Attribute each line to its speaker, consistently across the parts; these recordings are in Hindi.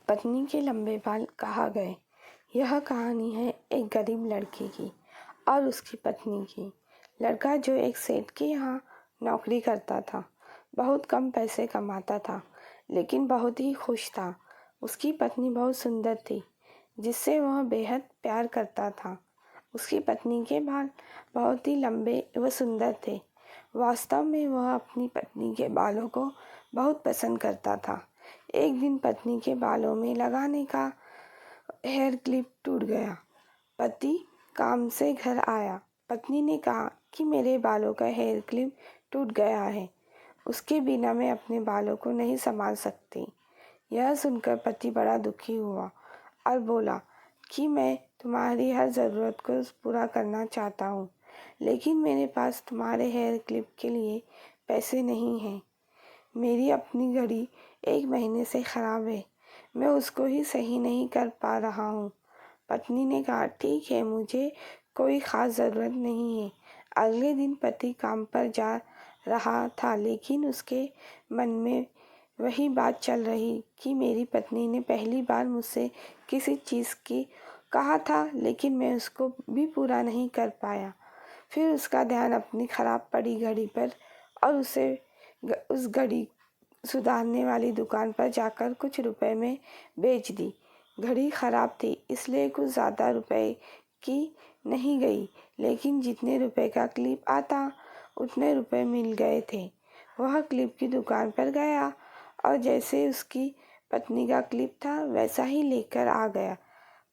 Speaker 1: पत्नी के लंबे बाल कहाँ गए। यह कहानी है एक गरीब लड़के की और उसकी पत्नी की। लड़का जो एक सेठ के यहाँ नौकरी करता था, बहुत कम पैसे कमाता था, लेकिन बहुत ही खुश था। उसकी पत्नी बहुत सुंदर थी, जिससे वह बेहद प्यार करता था। उसकी पत्नी के बाल बहुत ही लंबे व सुंदर थे। वास्तव में वह अपनी पत्नी के बालों को बहुत पसंद करता था। एक दिन पत्नी के बालों में लगाने का हेयर क्लिप टूट गया। पति काम से घर आया। पत्नी ने कहा कि मेरे बालों का हेयर क्लिप टूट गया है, उसके बिना मैं अपने बालों को नहीं संभाल सकती। यह सुनकर पति बड़ा दुखी हुआ और बोला कि मैं तुम्हारी हर ज़रूरत को पूरा करना चाहता हूँ, लेकिन मेरे पास तुम्हारे हेयर क्लिप के लिए पैसे नहीं हैं। मेरी अपनी घड़ी 1 महीने से ख़राब है, मैं उसको ही सही नहीं कर पा रहा हूँ। पत्नी ने कहा ठीक है, मुझे कोई ख़ास ज़रूरत नहीं है। अगले दिन पति काम पर जा रहा था, लेकिन उसके मन में वही बात चल रही कि मेरी पत्नी ने पहली बार मुझसे किसी चीज़ की कहा था, लेकिन मैं उसको भी पूरा नहीं कर पाया। फिर उसका ध्यान अपनी ख़राब पड़ी घड़ी पर और उस घड़ी सुधारने वाली दुकान पर जाकर कुछ रुपए में बेच दी। घड़ी ख़राब थी, इसलिए कुछ ज़्यादा रुपए की नहीं गई, लेकिन जितने रुपए का क्लिप आता उतने रुपए मिल गए थे। वह क्लिप की दुकान पर गया और जैसे उसकी पत्नी का क्लिप था वैसा ही लेकर आ गया।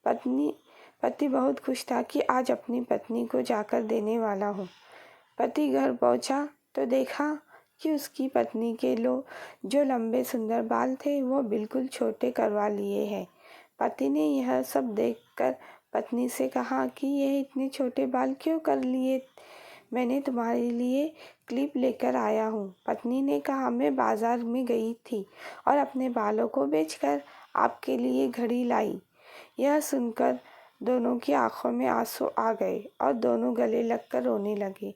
Speaker 1: पति बहुत खुश था कि आज अपनी पत्नी को जाकर देने वाला हूँ। पति घर पहुँचा तो देखा कि उसकी पत्नी के जो लंबे सुंदर बाल थे वो बिल्कुल छोटे करवा लिए हैं। पति ने यह सब देखकर पत्नी से कहा कि यह इतने छोटे बाल क्यों कर लिए, मैंने तुम्हारे लिए क्लिप लेकर आया हूँ। पत्नी ने कहा मैं बाजार में गई थी और अपने बालों को बेचकर आपके लिए घड़ी लाई। यह सुनकर दोनों की आंखों में आंसू आ गए और दोनों गले लगकर रोने लगे।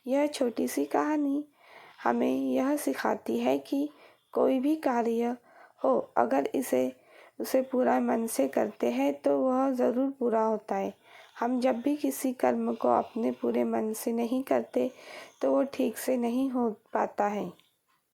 Speaker 1: यह छोटी सी कहानी हमें यह सिखाती है कि कोई भी कार्य हो, अगर उसे पूरा मन से करते हैं तो वह ज़रूर पूरा होता है। हम जब भी किसी कर्म को अपने पूरे मन से नहीं करते तो वो ठीक से नहीं हो पाता है।